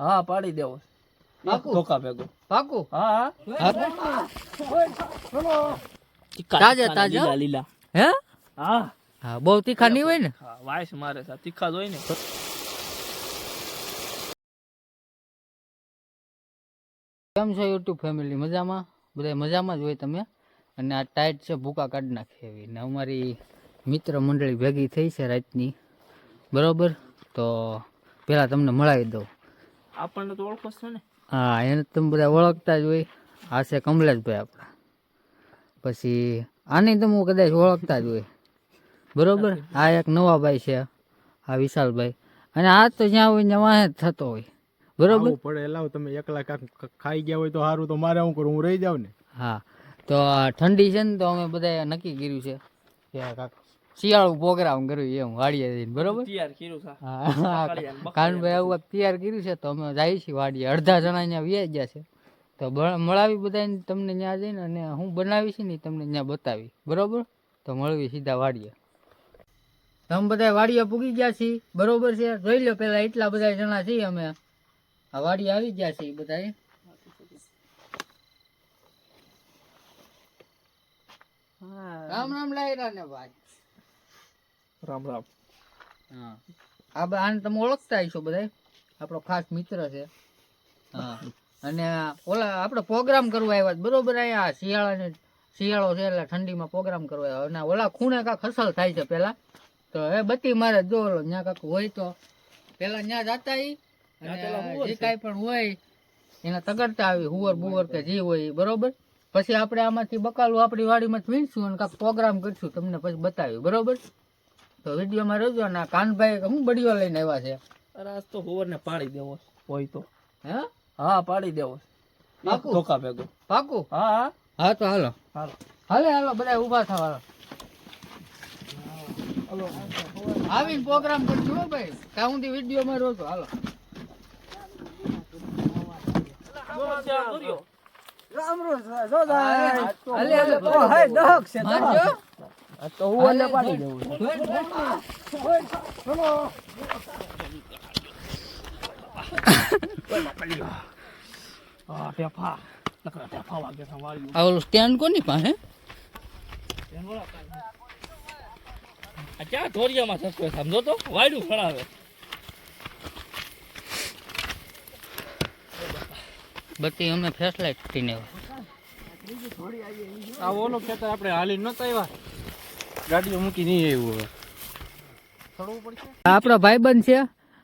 હા પાડી દેવો પાકું ધોકા ભેગો પાકું હા તાજા તાજા લીલા લીલા હે હા હા બહુ તીખા નહીં હોય ને હા વાઈસ મારે છે તીખા જ હોય ને કેમ છો યુટ્યુબ ફેમિલી મજામાં બધા મજામાં જ હોય તમે અને આ ટાઈટ છે ભૂકા કાઢી નાખી એવી ને અમારી મિત્ર મંડળી ભેગી થઈ છે રાતની બરોબર તો પેલા તમને મળાવી દઉં આપણને તો ઓળખો છો ને હા એને તમે બધા ઓળખતા જ હોય આ છે કમલેશભાઈ આપણા પછી આની તમે કદાચ ઓળખતા જ હોય બરોબર આ એક નવા ભાઈ છે આ વિશાલભાઈ અને આ તો જ્યાં હોય ત્યાં વાહે જ થતો હોય બરોબર પડે લાવ તમે એકલા ખાઈ ગયા હોય તો સારું તો મારે શું કરું હું રહી જાવ ને હા તો આ ઠંડી છે ને તો અમે બધા નક્કી કર્યું છે કે કાંક શિયાળું પ્રોગ્રામ કર્યું એમ વાડીએ જઈને બરોબર તૈયાર કર્યું છે હા કાનભાઈ આવું કાંઈક તૈયાર કર્યું છે તો અમે જઈએ છીએ વાડીએ અડધા જણા અહીંયા વ્યાઈ ગયા છે તો મળાવી બધાને તમને ત્યાં જઈને અને હું બનાવી છે ને તમને ત્યાં બતાવી બરોબર તો મળવી સીધા વાડીએ તમે બધા વાડીએ પૂગી ગયા છીએ બરોબર છે જોઈ લો પેલા એટલા બધા જણા છીએ અમે આ વાડીએ આવી ગયા છીએ બધા રામ રામ લાયરા ને ભાઈ રામ રામ હા આને તમે ઓળખતા હશો બધા આપણો ખાસ મિત્ર છે હા અને ઓલા આપણે પ્રોગ્રામ કરવા આવ્યા છે બરોબર અહીંયા શિયાળો છે એટલે ઠંડીમાં પ્રોગ્રામ કરવા આવ્યા અને ઓલા ખૂણે કાંક હસલ થાય છે પેલા તો એ બત્તી મારે જો ઓલો ત્યાં કાંક હોય તો પેલા ત્યાં જતા જે કાંઈ પણ હોય એના તગડતા આવી હુવર બુવર કે જે હોય એ બરોબર પછી આપણે આમાંથી બકાલું આપણી વાડીમાં વીણશું અને કાંઈક પ્રોગ્રામ કરીશું તમને પછી બતાવ્યું બરોબર તો વિડીયોમાં રહેજો ને કાનભાઈ હું બડીઓ લઈને આવ્યા છે અરે આજ તો હોવર ને પાડી દેવો હોય તો હે હા પાડી દેવો પાકું ધોકા ભેગો પાકું હા હા તો હાલો હાલો હાલો બધા ઊભા થવા આવીને પ્રોગ્રામ કરશું હો ભાઈ ત્યાં સુધી વિડીયોમાં રહો છો હાલો તો હોવર ને પાડી દેવું હા ટેફા નકરા ટેફા વાગે છે વાળી આ ઓલું સ્ટેન્ડ કોની પાસે આ ક્યાં ધોરિયામાં સસકો સમજો તો વાયડું ખણાવે બત્તી અમે ફેસલાઇટ થઈને આ ઓલો ખેતર આપણે હાલી નતા આવ્યા ગાડીઓ મૂકી નહીં આવ્યું આપણો ભાઈબંધ છે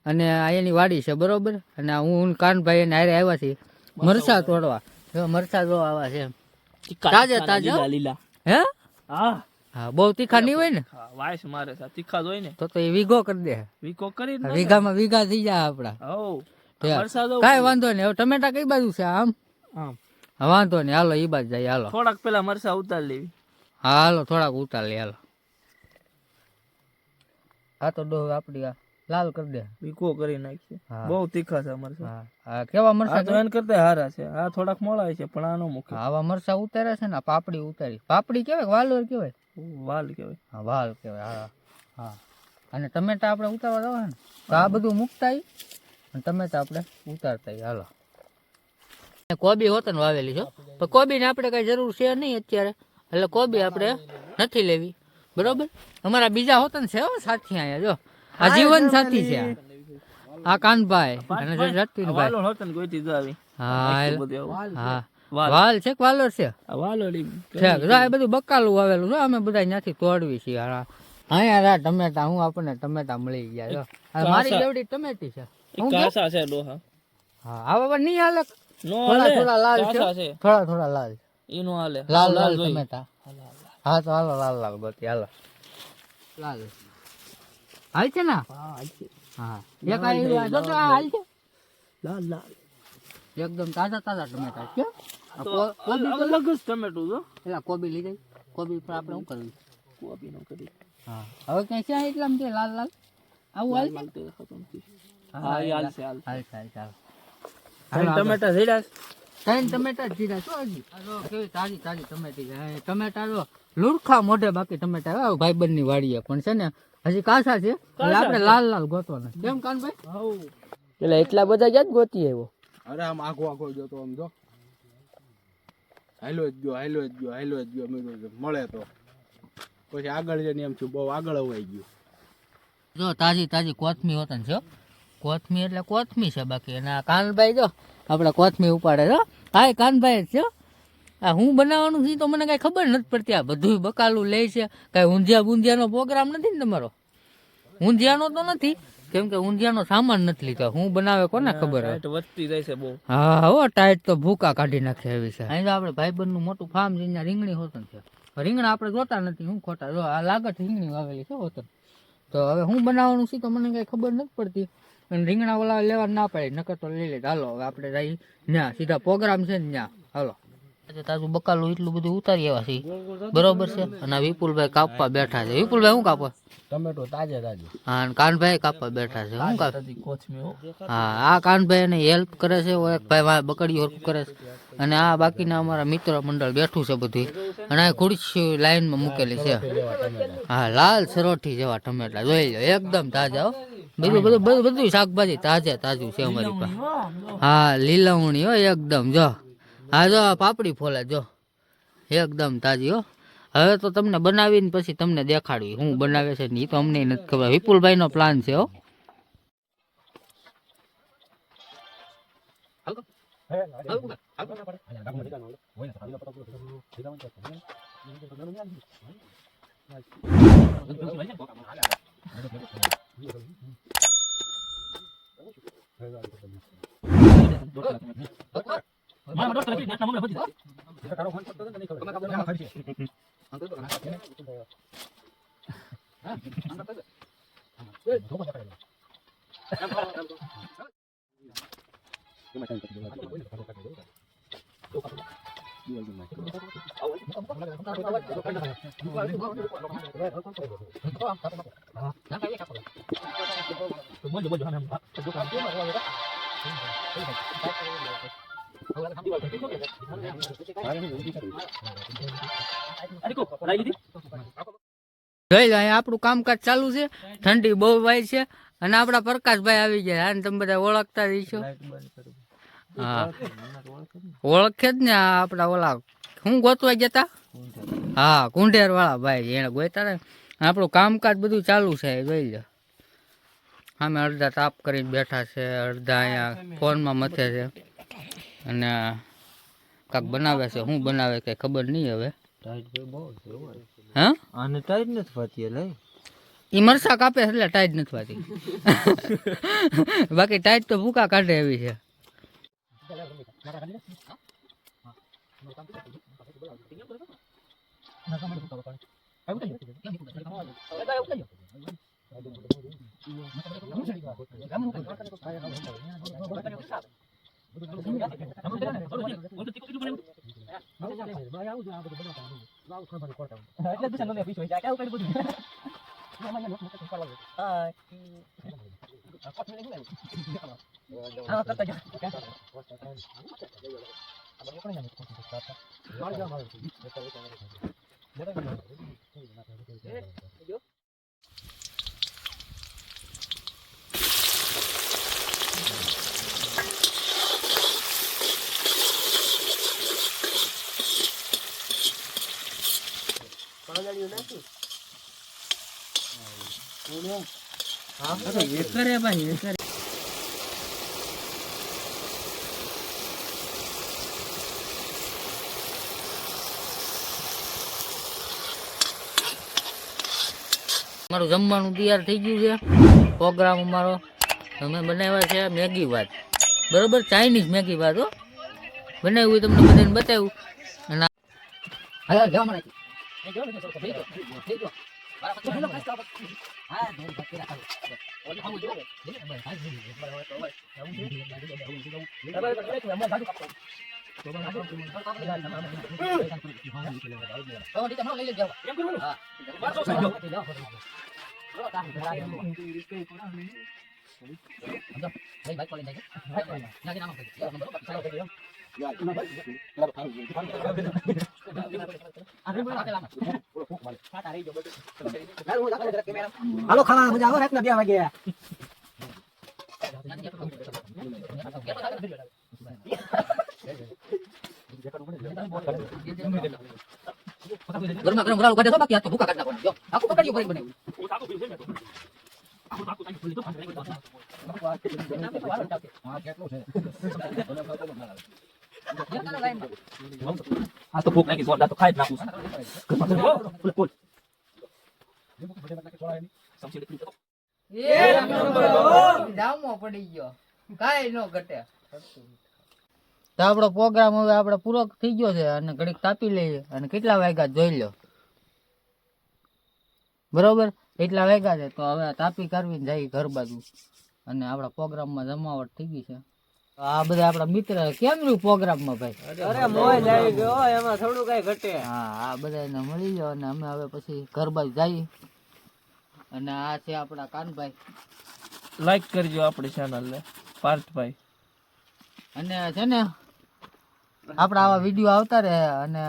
અને અહીંયાની વાડી છે બરોબર અને હું કાનભાઈ એને હારે આવ્યા છીએ મરચા તોડવા જો મરચા જો આવા છે તાજા તાજા લીલા હે હા હા બહુ તીખા નહીં હોય ને હા વાઈસ મારે છે તીખા જ હોય ને તો એ વીઘો કરી દે વીકો કરી વીઘામાં વીઘા થઈ જાય આપડા હો કાંઈ વાંધો નહીં હવે ટમેટા કઈ બાજુ છે આમ આમ હા વાંધો નહીં હાલો એ બાજુ જાય હાલો થોડાક પેલા મરસા ઉતાર લેવી હા હાલો થોડાક ઉતાર લે હાલો હા તો ડો આપડી આ લાલ કરી દે વીકો કરી નાખીએ હા. બહુ તીખા છે મરસા હા હા કેવા મરચા આ તો એને કરતા હારા છે આ થોડાક મોળા છે પણ આનો મુખ્ય આવા મરચા ઉતાર્યા છે ને આ પાપડી ઉતારી પાપડી કેવાય વાલોર કેવાય વાલ કહેવાય હા વાલ કેવાય હા હા અને ટમેટા આપણે ઉતારવા જવા ને તો આ બધું મૂકતા અને ટમેટા આપણે ઉતારતા હાલો કોબી હોત ને વાવેલી છો પણ કોબીને આપણે કઈ જરૂર છે નહીં અત્યારે એટલે કોબી આપણે નથી લેવી બરોબર અમારા બીજા હોત ને છે સાથી અહીંયા જો આ જીવન સાથી છે આ કાનભાઈ અને રતિનભાઈ વાલો હોતન ગોઈતી જ આવી હા વાલ છે કે વાલોર છે આ વાલોડી છે જો આ બધું બકાલું વાવેલું છે અમે બધા ત્યાંથી તોડવી છીએ અહીંયા ટમેટા હું આપણને ટમેટા મળી ગયા જો મારી જેવડી ટમેટી છે કાસા છે ડોહા હા આવા પણ નહીં હાલે નો થોડા લાલ છે કાસા છે થોડા લાલ ઈ નો હાલે લાલ લાલ ટમેટા હા તો હાલો લાલ બધી હાલો લાલ હાલ છે ને હા હા એક આ જો તો આ હાલ છે લાલ લાલ એકદમ તાજા ટમેટા છે કોબી તો અલગ જ ટમેટું જો પેલા કોબી લઈ જાય કોબી પર આપણે શું કરવું કોબી નો કરી હા હવે ક્યાં છે એટલામાં છે લાલ લાલ આવું હાલ છે હા ઈ હાલ છે હાલ ચાલ ટમેટા ઝીડા ત્રણ ટમેટા જ જીરા શું હજી કેવી તાજી ટમેટી છે ટમેટા જો લુરખા મોઢે બાકી ટમેટા ભાઈબંધ ની વાડીએ પણ છે ને હજી કાસા છે એટલે આપણે લાલ લાલ ગોતવાના કેમ કાનભાઈ એટલે એટલા બધા ક્યાં જ ગોતી આવ્યો? અરે આમ આખો જોતો આમ જો હાલો જ ગયો મેં કીધું મળે તો પછી આગળ જઈને એમ છું બહુ આગળ અવાઈ ગયું. જો તાજી કોથમી હોતા ને, જો કોથમી એટલે કોથમી છે બાકી. અને આ કાનભાઈ જો આપણે કોથમી ઉપાડે છો. હા કાનભાઈ જ છે. આ હું બનાવવાનું છે તો મને કાંઈ ખબર નથી પડતી. આ બધું બકાલું લે છે. કાંઈ ઊંધિયાનો પ્રોગ્રામ નથી ને તમારો? ઊંધિયાનો તો નથી, કેમ કે ઊંધિયાનો સામાન નથી લીધો. હું બનાવે કોને ખબર હોય. વધતી જાય છે બહુ. હા હો, ટાઈટ તો ભૂકા કાઢી નાખે એવી છે. અહીં તો આપણે ભાઈબંધનું મોટું ફાર્મ છે, ત્યાં રીંગણી હોતન છે. રીંગણા આપણે જોતા નથી, હું ખોટા. જો આ લાગત રીંગણી વાવેલી છે હોતન. તો હવે હું બનાવવાનું છે તો મને કાંઈ ખબર નથી પડતી. અને રીંગણા ઓલા લેવા ના પડે, નકર તો લઈ લે. હાલો હવે આપણે જઈ ત્યાં, સીધા પ્રોગ્રામ છે ને ત્યાં. હાલો તાજું બકાલું એટલું બધું ઉતારી આવ્યા છે, બરોબર છે. અને વિપુલભાઈ કાપવા બેઠા છે. વિપુલભાઈ શું કાપવા? ટમેટો તાજે. હા, અને કાનભાઈ કાપવા બેઠા છે. શું કાપ? હા, આ કાનભાઈ એને હેલ્પ કરે છે. એક ભાઈ બકડીઓ કરે છે. અને આ બાકીના અમારા મિત્ર મંડળ બેઠું છે બધું. અને આ ખુરશી લાઈનમાં મૂકેલી છે. હા, લાલ સરોઠી જેવા ટમેટા જોઈ લો, એકદમ તાજા. બધું શાકભાજી તાજું છે અમારી પાસે. હા, લીલવણી હો એકદમ. જો હા, જો પાપડી ફોલે જો એકદમ તાજી હો. હવે તો તમને બનાવીને પછી તમને દેખાડવી હું બનાવે છે ને, એ તો અમને નથી ખબર. વિપુલભાઈ નો પ્લાન છે હો. જોઈ લો, અહીંયા આપણું કામકાજ ચાલુ છે. ઠંડી બહુ વાય છે. અને આપડા પ્રકાશભાઈ આવી ગયા. અને તમે બધા ઓળખતા રહીશો. હા, ઓળખે જ ને. આપડા ઓલા હું ગોતવા ગયા તા. હા, કુંઢેર વાળા ભાઈ એને ગોતા ને. આપણું કામકાજ બધું ચાલુ છે. જોઈ લો, અમે અડધા તાપ કરીને બેઠા છે, અડધા અહીંયા ફોનમાં મથે છે. અને કાક બનાવે છે. શું બનાવે કઈ ખબર નહીં હવે. હા, આને ટાઈટ નથી વાતી. ઈ મરસા કાપે એટલે ટાઈટ નથી વાતી. બાકી ટાઈટ તો ભૂકા કાઢે એવી છે. મારું જમવાનું તૈયાર થઈ ગયું છે. પ્રોગ્રામ અમારો અમે બનાવ્યા છે મેગી ભાત. બરોબર, ચાઇનીઝ મેગી ભાત હો. બનાવ્યું તમને બધાને બતાવ્યું. અને હાલો ખાવા મજા આવે રાતના 2 વાગે. ગરમા ગરમ રાળું કાઢે છો, બાકી આ તો ભૂકા કાઢી નાખવાના. જો, આખું પકડ્યું ભરી બનાવ્યું. આ તો ભૂખ લાગી જોરદાર, તો ખાઈ જ નાખું છું. ફૂલ ફૂલ. જામો પડી ગયો, કાંઈ ન ઘટે. તો આપણો પ્રોગ્રામ હવે આપણે પૂરો થઈ ગયો છે અને ઘડીક તાપી લઈએ અને કેટલા વાગ્યા જોઈ લો. બરોબર, એટલા વાગ્યા છે તો હવે તાપી કરવીને જઈએ ઘર બાજુ અને આપણા પ્રોગ્રામમાં જમાવટ થઈ ગઈ છે. આ બધા આપણા મિત્ર કેમ રહ્યું પ્રોગ્રામમાં ભાઈ? અરે મોજ આવી ગયો, એમાં થોડું કઈ ઘટે. હા, આ બધાને મળી ગયો અને અમે હવે પછી ઘર બાજુ જઈએ. અને આ છે આપણા કાનભાઈ લાઈક કરજો આપણી ચેનલને, પાર્થભાઈ. અને છે ને આપણા આવા વિડીયો આવતા રહે અને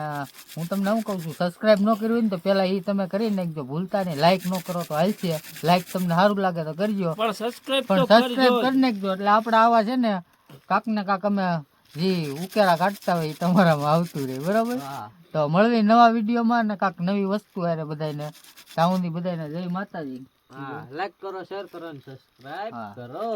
હું તમને શું કહું છું, સબસ્ક્રાઇબ ન કર્યું હોય ને તો પેલા એ તમે કરી નાખજો, ભૂલતા નહીં. લાઈક ન કરો તો હાલશે, લાઈક તમને સારું લાગે તો કરજો, પણ સબસ્ક્રાઇબ પણ તો સબસ્ક્રાઇબ કરજો. કરી નાખજો. એટલે આપણે આવા છે ને કાક ને કાક અમે જે ઉકેરા કાઢતા હોય એ તમારામાં આવતું રહે. બરાબર, તો મળવી નવા વિડીયોમાં ને કાક નવી વસ્તુ આરે બધાને. ત્યાં સુધી બધાને જય માતાજી. લાઈક કરો, શેર કરો અને સબસ્ક્રાઇબ હા. કરો.